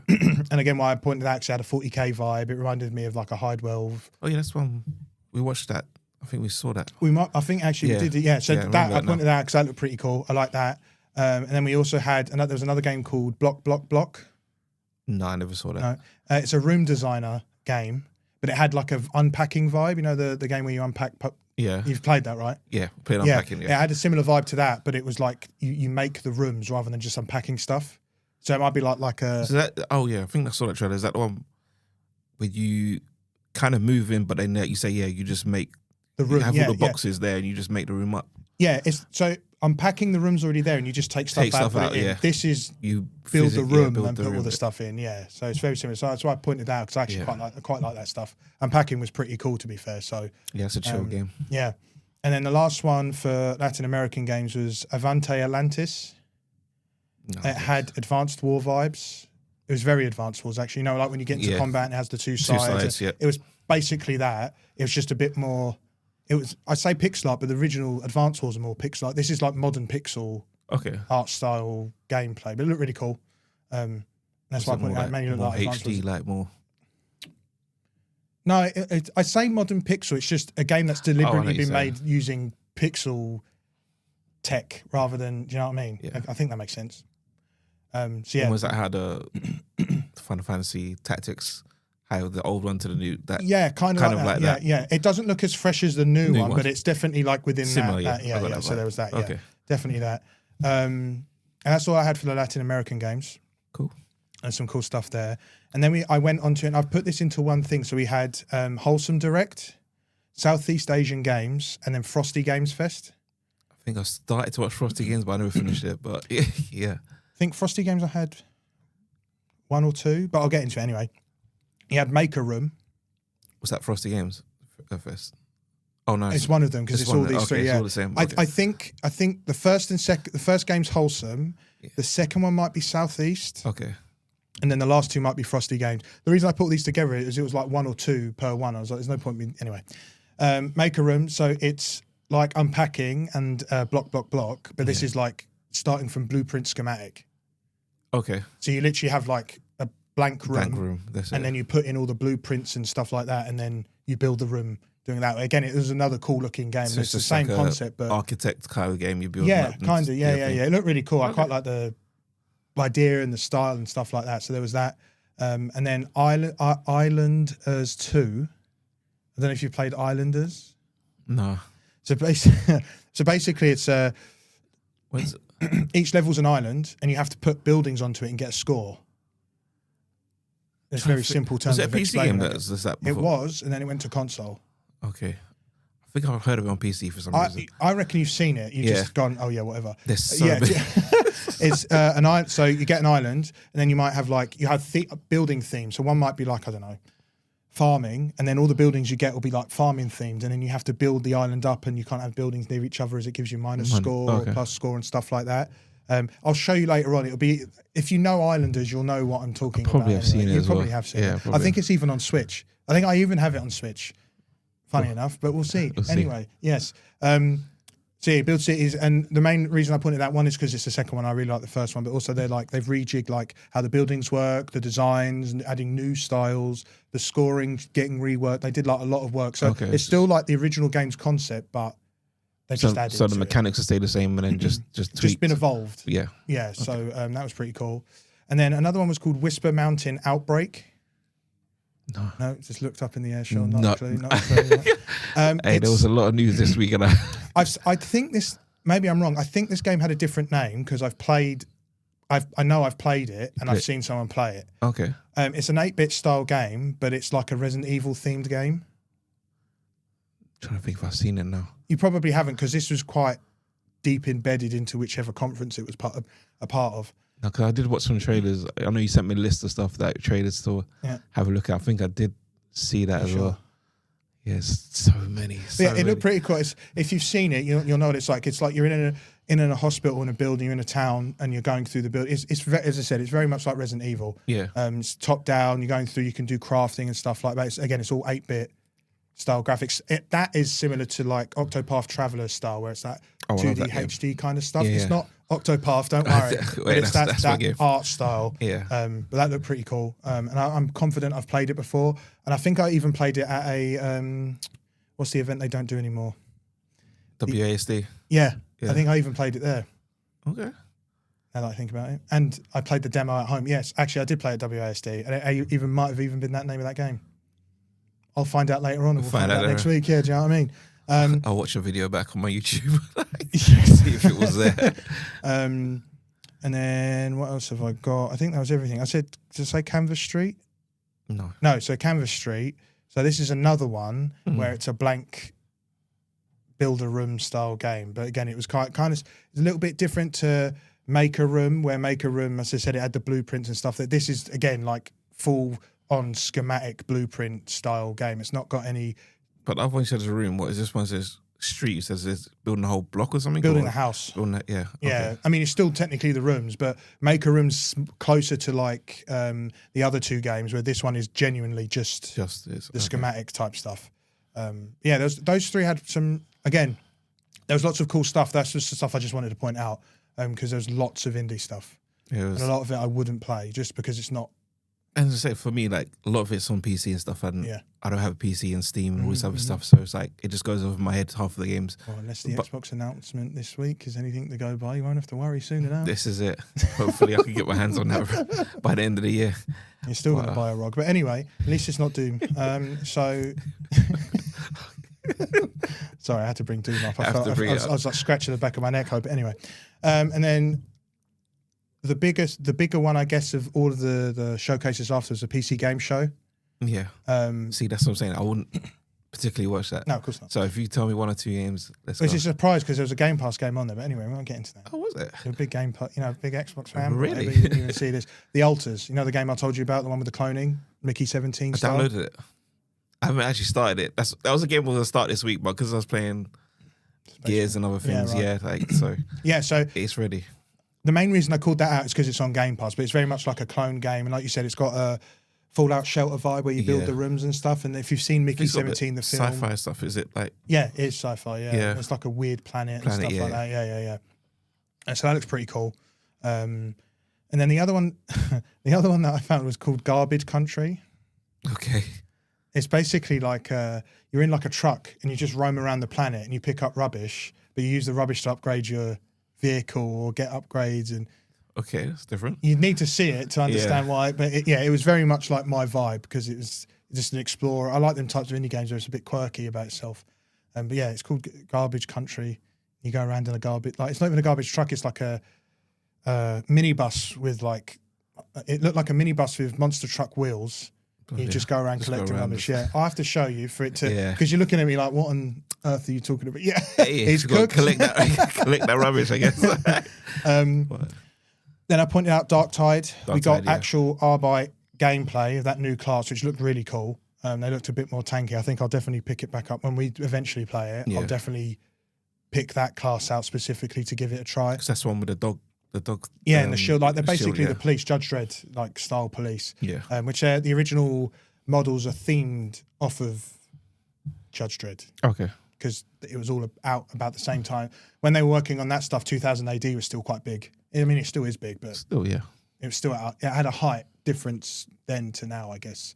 And again, why I pointed out, actually had a 40k vibe. It reminded me of like a Hidewell. Oh yeah, that's one we watched that. I think we saw that. I think actually we did. Yeah. So that I pointed out because that looked pretty cool. I like that. And then we also had there was another game called Block. No, I never saw that. No. It's a room designer game, but it had like a unpacking vibe. You know, the game where you unpack. Yeah. You've played that, right? Yeah, played unpacking. Yeah. It had a similar vibe to that, but it was like you make the rooms rather than just unpacking stuff. So it might be like a. So that, oh yeah, I think I saw that trailer. Is that the one where you kind of move in, but then you say, you just make the room. You have all the boxes there, and you just make the room up. Yeah, it's so unpacking the room's already there, and you just take stuff out. This is you build the room and put all the stuff in. Yeah, so it's very similar. So that's why I pointed out, because I actually quite like that stuff. Unpacking was pretty cool, to be fair. So yeah, it's a chill game. Yeah, and then the last one for Latin American games was Avante Atlantis. No, it had advanced war vibes. It was very advanced wars, actually. You know, like when you get into combat and it has the two sides. It was basically that. It was just a bit more. It was, I say pixel art, but the original Advance Wars are more pixel art. This is like modern pixel art style gameplay, but it looked really cool. That's why I pointed out. Mainly looked like HD, like more. No, I say modern pixel. It's just a game that's deliberately been made using pixel tech rather than. Do you know what I mean? Yeah. I think that makes sense. So yeah, was that how the Final Fantasy Tactics? How the old one to the new, that kind of like that. Yeah. It doesn't look as fresh as the new one, but it's definitely like within similar, that. So there was that. Okay. Yeah, definitely that. And that's all I had for the Latin American games. Cool. And some cool stuff there. And then I went on to it, and I've put this into one thing. So we had Wholesome Direct, Southeast Asian Games, and then Frosty Games Fest. I think I started to watch Frosty Games, but I never finished it. But yeah. I think Frosty Games I had one or two, but I'll get into it anyway. He had Maker Room. Was that Frosty Games Fest? Oh no, it's one of them because it's all these three. Yeah, it's all the same. I think the first and second, the first game's Wholesome. Yeah. The second one might be Southeast. Okay. And then the last two might be Frosty Games. The reason I put these together is it was like one or two per one. I was like, there's no point in anyway. Maker Room. So it's like unpacking and block, but this is like starting from blueprint schematic. Okay. So you literally have like a blank room. That's and then you put in all the blueprints and stuff like that, and then you build the room doing that. Again, it was another cool looking game. So it's the same like concept, but architect kind of game you build. Yeah, kind of. Yeah. It looked really cool. Okay. I quite like the idea and the style and stuff like that. So there was that. And then Islanders 2. I don't know if you played Islanders. No. So basically, it's each level's an island, and you have to put buildings onto it and get a score. It's very simple terms. Was it a PC game that was that before? It was, and then it went to console. Okay. I think I've heard of it on PC for some reason. I reckon you've seen it. You've just gone, oh yeah, whatever. There's so many. It's an island. So you get an island, and then you might have building themes. So one might be like, I don't know, farming, and then all the buildings you get will be like farming themed, and then you have to build the island up, and you can't have buildings near each other as it gives you minus score or plus score and stuff like that. I'll show you later on. It'll be, if you know Islanders, you'll know what I'm talking about. Probably have seen it. You probably have seen it. I think it's even on Switch. I think I even have it on Switch. Funny enough, but we'll see. Anyway, yes. So yeah, build cities, and the main reason I pointed that one is because it's the second one. I really like the first one, but also they've rejigged like how the buildings work, the designs, and adding new styles, the scoring getting reworked. They did like a lot of work, so it's still like the original game's concept, but they just added. So the mechanics will stay the same, and then just been evolved. Yeah. Okay. So that was pretty cool. And then another one was called Whisper Mountain Outbreak. No, just looked up in the air, Sean. Not a clue. Hey, there was a lot of news this week, and I think this. Maybe I'm wrong. I think this game had a different name because I know I've played it and I've seen someone play it. Okay. It's an 8-bit style game, but it's like a Resident Evil themed game. I'm trying to think if I've seen it now. You probably haven't, because this was quite deep embedded into whichever conference it was a part of. No, because I did watch some trailers. I know you sent me a list of stuff that trailers to have a look at. I think I did see that as well. Yes, so many. It looked pretty cool. If you've seen it, you'll know what it's like. It's like you're in a hospital, in a building, you're in a town, and you're going through the building. As I said, it's very much like Resident Evil. Yeah. It's top down. You're going through. You can do crafting and stuff like that. It's all 8-bit style graphics. That is similar to like Octopath Traveler style, where it's that 2D HD kind of stuff. Yeah, it's not Octopath, don't worry. But it's that art style. Yeah. But that looked pretty cool. And I'm confident I've played it before. And I think I even played it at a what's the event they don't do anymore? WASD. Yeah. I think I even played it there. Okay. Now that I think about it. And I played the demo at home. Yes, actually I did play at WASD. And it might have even been that name of that game. I'll find out later on. We'll find out next week. Yeah, do you know what I mean? I'll watch a video back on my YouTube. See if it was there. And then what else have I got? I think that was everything. Did I say Canvas Street? No, so Canvas Street. So this is another one where it's a blank build a room style game. But again, it was kind of it's a little bit different to Make a Room, where Make a Room, as I said, it had the blueprints and stuff. That this is again like full on schematic blueprint style game. It's not got any. But the other one says a room. What is this one says? Street. It says it's building a whole block or something. Building a house. Yeah. Yeah. Okay. I mean, it's still technically the rooms, but Make a Room's closer to like the other two games, where this one is genuinely just the schematic type stuff. Yeah, those three had some. Again, there was lots of cool stuff. That's just the stuff I just wanted to point out because there's lots of indie stuff, and a lot of it I wouldn't play just because it's not. And to say for me, like a lot of it's on PC and stuff, and I don't have a PC and Steam and all this other stuff, so it's like it just goes over my head half of the games. Well, unless the Xbox announcement this week is anything to go by, you won't have to worry soon enough. This is it. Hopefully, I can get my hands on that by the end of the year. You're still going to buy a ROG, but anyway, at least it's not Doom. So. Sorry, I had to bring Doom up. I was like scratching the back of my neck. But anyway, and then the bigger one, I guess, of all of the showcases after was the PC game show. Yeah. See, that's what I'm saying. I wouldn't particularly watch that. No, of course not. So if you tell me one or two games, let's go. Which is a surprise because there was a Game Pass game on there. But anyway, we won't get into that. Oh, was it? You're a big Game Pass, big Xbox fan. Really? You didn't even see this. The Alters, the game I told you about, the one with the cloning, Mickey 17 I style. downloaded it. I haven't actually started it. That was a game I was going to start this week, but because I was playing Gears and other things, so it's ready. The main reason I called that out is because it's on Game Pass, but it's very much like a clone game, and like you said, it's got a Fallout Shelter vibe where you build the rooms and stuff. And if you've seen Mickey 17, the film, sci-fi stuff, is it like? Yeah, it is sci-fi. Yeah, it's like a weird planet and stuff like that. Yeah. And so that looks pretty cool. And then the other one that I found was called Garbage Country. Okay. It's basically like you're in like a truck and you just roam around the planet and you pick up rubbish, but you use the rubbish to upgrade your vehicle or get upgrades. And okay, that's different. You'd need to see it to understand why. But it was very much like my vibe because it was just an explorer. I like them types of indie games where it's a bit quirky about itself. But yeah, it's called Garbage Country. You go around in a garbage, like it's not even a garbage truck. It's like a minibus with like, it looked like a minibus with monster truck wheels. You just go around collecting rubbish. Yeah, I have to show you for it to, because you're looking at me like, what on earth are you talking about? Yeah, he's cooked. Collect that rubbish, I guess. Then I pointed out Dark Tide. We got actual Arbite gameplay of that new class, which looked really cool. They looked a bit more tanky. I think I'll definitely pick it back up when we eventually play it. Yeah. I'll definitely pick that class out specifically to give it a try. Because that's the one with the dog. And the shield, like they're basically the police, Judge Dredd, like style police. Yeah. Which the original models are themed off of Judge Dredd. Okay. Because it was all out about the same time. When they were working on that stuff, 2000 AD was still quite big. I mean, it still is big, but still, yeah. It was still it had a height difference then to now, I guess.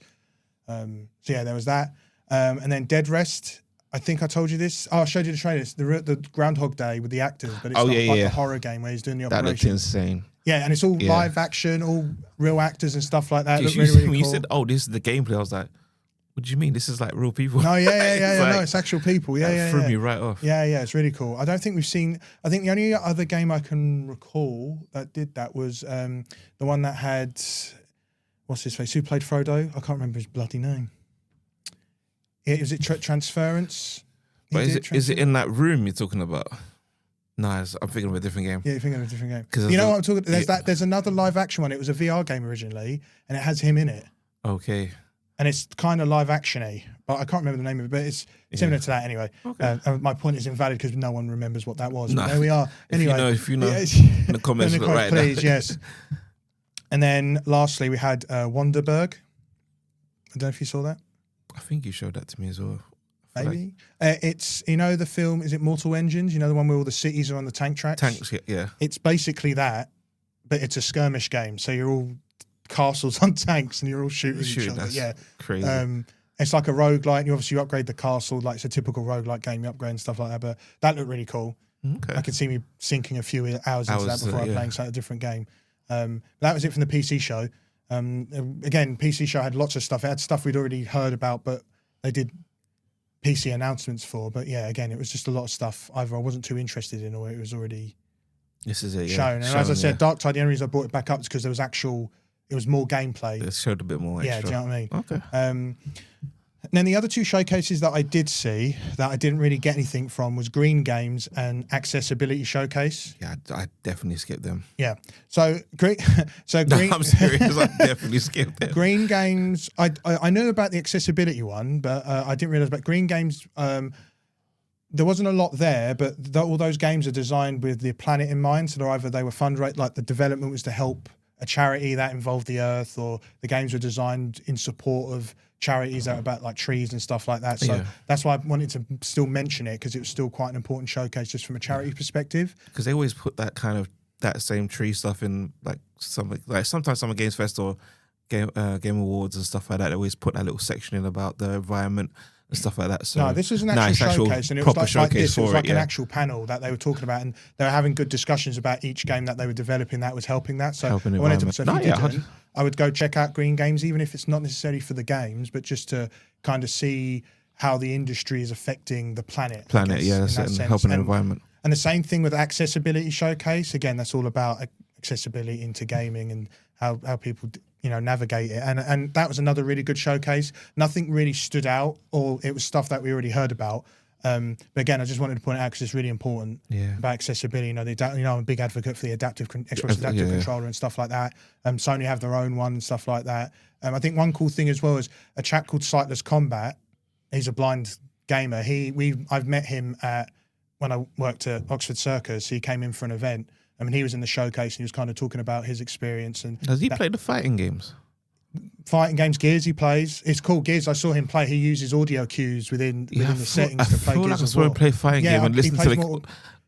So yeah, there was that. And then Dead Rest. I think I told you this. Oh, I showed you the trailer. It's the Groundhog Day with the actors, but it's like a horror game where he's doing the operation. That looked insane. Yeah, and it's all live action, all real actors and stuff like that. When you said, "Oh, this is the gameplay," I was like, "What do you mean? This is like real people?" No, no, it's actual people. Yeah, threw me right off. Yeah, it's really cool. I don't think we've seen. I think the only other game I can recall that did that was the one that had what's his face? Who played Frodo? I can't remember his bloody name. Is it Transference? But is it in that room you're talking about? No, I'm thinking of a different game. Yeah, you're thinking of a different game. You know what I'm talking about? There's another live action one. It was a VR game originally, and it has him in it. Okay. and it's kind of live actiony, but I can't remember the name of it. But it's similar to that anyway. Okay. My point is invalid because no one remembers what that was. No. But there we are. Anyway, if you know, in the comments, please, yes. And then lastly, we had Wonderberg. I don't know if you saw that. I think you showed that to me as well. Maybe. It's, the film, is it Mortal Engines? The one where all the cities are on the tank tracks? Tanks, yeah. It's basically that, but it's a skirmish game. So you're all castles on tanks and you're all shooting each other. Yeah. Crazy. It's like a roguelike. You obviously upgrade the castle, like it's a typical roguelike game, you upgrade and stuff like that. But that looked really cool. Okay. I could see me sinking a few hours into that before I playing a different game. That was it from the PC show. Again, PC show had lots of stuff. It had stuff we'd already heard about, but they did PC announcements for. But yeah, again, it was just a lot of stuff either I wasn't too interested in or it was already shown. And as I said, Dark Tide, the only reason I brought it back up is because there was it was more gameplay. It showed a bit more extra. Yeah, do you know what I mean? Okay. And then the other two showcases that I did see that I didn't really get anything from was Green Games and Accessibility Showcase. Yeah, I definitely skipped them. Yeah. So Green. No, I'm serious. I definitely skipped them. Green Games. I knew about the accessibility one, but I didn't realize about Green Games. There wasn't a lot there, but all those games are designed with the planet in mind. So they were fundraised, like the development was to help a charity that involved the earth, or the games were designed in support of charities that are about like trees and stuff like that. So that's why I wanted to still mention it, because it was still quite an important showcase just from a charity perspective. Because they always put that same tree stuff in sometimes Summer Games Fest or Game Awards and stuff like that. They always put that little section in about the environment and stuff like that. So no, this was an actual showcase, and it was like this. It was like an actual panel that they were talking about, and they were having good discussions about each game that they were developing that was helping that. So I wanted to, if you didn't, I would go check out Green Games, even if it's not necessarily for the games, but just to kind of see how the industry is affecting the planet. And helping the environment. And the same thing with Accessibility Showcase. Again, that's all about accessibility into gaming and how people navigate it. And that was another really good showcase. Nothing really stood out, or it was stuff that we already heard about. But again, I just wanted to point it out because it's really important about accessibility. I'm a big advocate for the Xbox Adaptive Controller and stuff like that. Sony have their own one and stuff like that. I think one cool thing as well is a chap called Sightless Combat. He's a blind gamer. I've met him when I worked at Oxford Circus. He came in for an event. I mean, he was in the showcase and he was kind of talking about his experience. And does he play the fighting games? Fighting games, Gears he plays. It's called Gears. I saw him play. He uses audio cues within the settings to play Gears. I saw him play fighting game and listen to the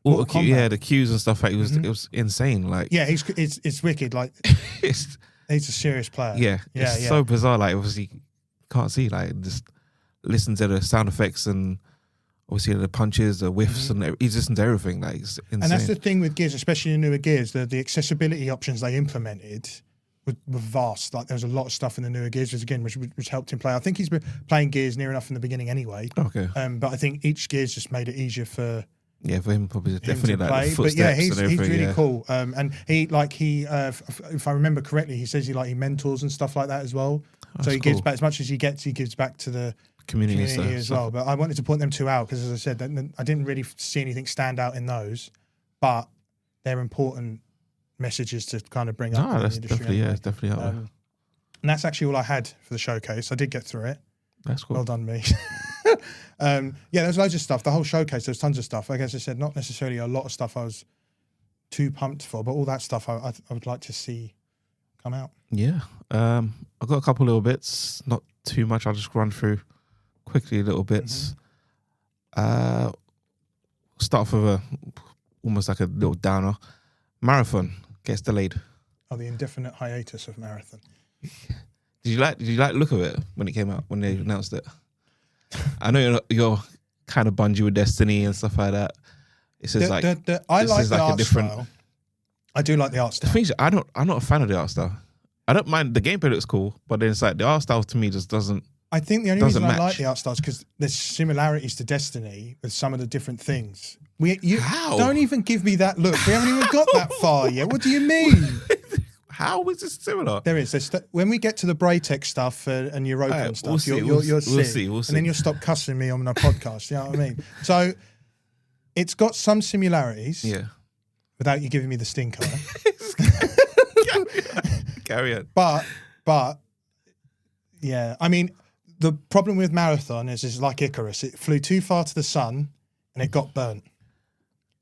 auto cue, the cues and stuff. Like it was insane. Like it's wicked. Like he's a serious player. It's so bizarre. Like obviously can't see. Like just listen to the sound effects and obviously the punches, the whiffs, and he's listened to everything. Like it's insane. And that's the thing with Gears, especially in newer Gears. The accessibility options they implemented were vast. Like there was a lot of stuff in the newer Gears, which helped him play. I think he's been playing Gears near enough in the beginning anyway. Okay. But I think each Gears just made it easier for him probably definitely like play. The footsteps he's really cool. And if I remember correctly, he says he mentors and stuff like that as well. So he gives back as much as he gets. He gives back to the community as well. But I wanted to point them two out because, as I said, I didn't really see anything stand out in those, but they're important messages to kind of bring up. That's definitely it's definitely out there. And that's actually all I had for the showcase. I did get through it. That's cool. Well done, me. There's loads of stuff. The whole showcase, there's tons of stuff. Like as I said, not necessarily a lot of stuff I was too pumped for, but all that stuff I would like to see come out. Yeah. I've got a couple little bits, not too much. I'll just run through quickly little bits. Start off with almost like a little downer. Marathon gets delayed. Oh, the indefinite hiatus of Marathon. Did you like the look of it when it came out, when they announced it? I know you're kind of bungee with Destiny and stuff like that. It's just I like the art style. I do like the art style. The thing is, I'm not a fan of the art style. I don't mind, the gameplay looks cool, but then it's like the art style to me just doesn't. I think the only reason I like the art style is because there's similarities to Destiny with some of the different things. How? Don't even give me that look. We haven't even got that far yet. What do you mean? How is this similar? There is. When we get to the Braytech stuff and Europa and stuff, you'll see. And then you'll stop cussing me on a podcast. You know what I mean? So it's got some similarities. Yeah. Without you giving me the stinker. Carry on. But yeah, I mean, The problem with Marathon is it's like Icarus. It flew too far to the sun and it got burnt.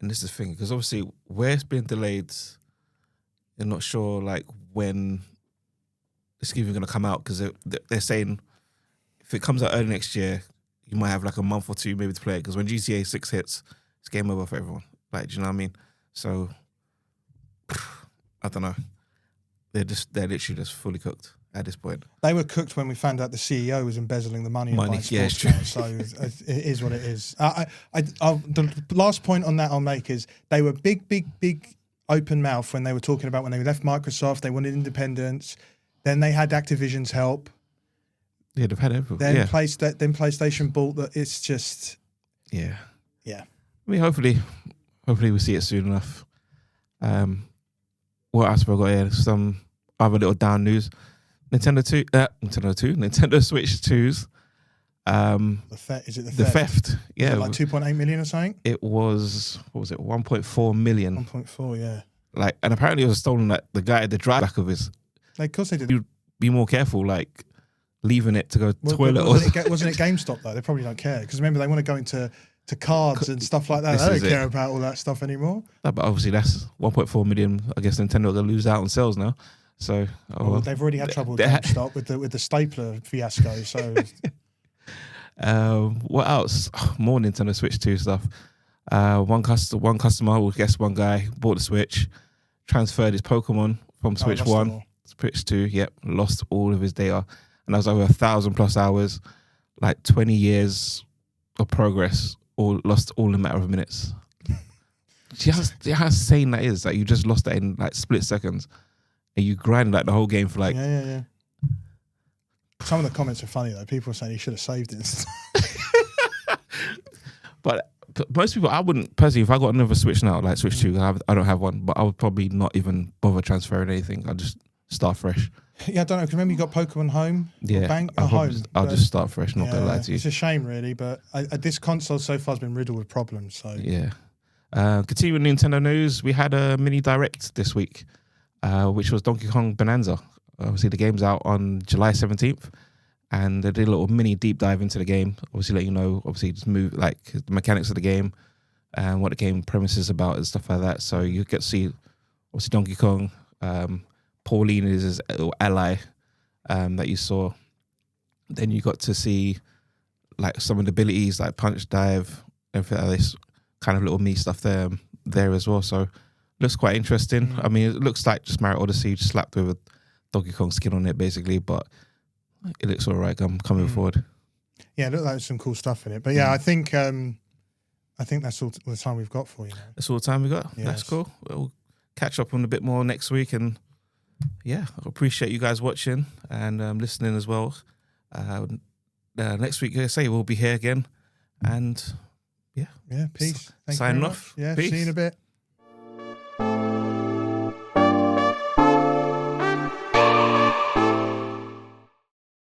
And this is the thing, because obviously where it's been delayed, you're not sure like when it's even going to come out, because they're saying if it comes out early next year, you might have like a month or two maybe to play it, because when GTA 6 hits, it's game over for everyone. Like, do you know what I mean? So, I don't know. They're literally just fully cooked at this point. They were cooked when we found out the CEO was embezzling the money. Yeah, it's true. So it is what it is. The last point on that I'll make is they were big open mouth when they were talking about when they left Microsoft, they wanted independence. Then they had Activision's help. Yeah, they've had everything. Then PlayStation bought that. It's just yeah. I mean, hopefully we'll see it soon enough. What else have I got here? Some other little down news. Nintendo Switch 2s. Is it the theft? Yeah, like 2.8 million or something. It was, what was it? 1.4 million. 1.4, yeah. Like, and apparently it was stolen. Like the guy at the drive back of his. Like, of course they did. You'd be more careful, like leaving it to go toilet. Wasn't it GameStop though? They probably don't care, because remember they want to go into cards and stuff like that. They don't care about all that stuff anymore. No, but obviously that's 1.4 million. I guess Nintendo are going to lose out on sales now. So they've already had trouble with GameStop with the stapler fiasco. So what else? More Nintendo Switch 2 stuff. One customer, or guess one guy, bought the Switch, transferred his Pokemon from Switch 1 to Switch 2. Yep, lost all of his data, and that was over 1,000+ hours, like 20 years of progress, all lost all in a matter of minutes. How insane that is! Like, you just lost that in like split seconds. And you grind like the whole game for like... Yeah. Some of the comments are funny though. People are saying he should have saved it. But most people, I wouldn't, personally, if I got another Switch now, like Switch 2, I don't have one, but I would probably not even bother transferring anything. I'd just start fresh. Yeah, I don't know, because remember you got Pokemon Home? Yeah, I'll just start fresh, not gonna lie to you. It's a shame really, but this console so far has been riddled with problems. So yeah. Continuing Nintendo news, we had a mini direct this week. Which was Donkey Kong Bonanza. Obviously, the game's out on July 17th, and they did a little mini deep dive into the game. Obviously, let you know, just move like the mechanics of the game and what the game premise is about and stuff like that. So you get to see, obviously, Donkey Kong. Pauline is his ally that you saw. Then you got to see like some of the abilities, like punch, dive, everything like this kind of little me stuff there as well. So. Looks quite interesting. I mean, it looks like just Mario Odyssey, just slapped with a Donkey Kong skin on it, basically. But it looks all right. I'm coming forward. Yeah, it looked like some cool stuff in it. But yeah, I think that's all the time we've got for you now. That's all the time we got. Yes. That's cool. We'll catch up on a bit more next week, and yeah, I appreciate you guys watching and listening as well. Next week, we'll be here again, and yeah, peace. Signing off. Yeah, peace. see you in a bit.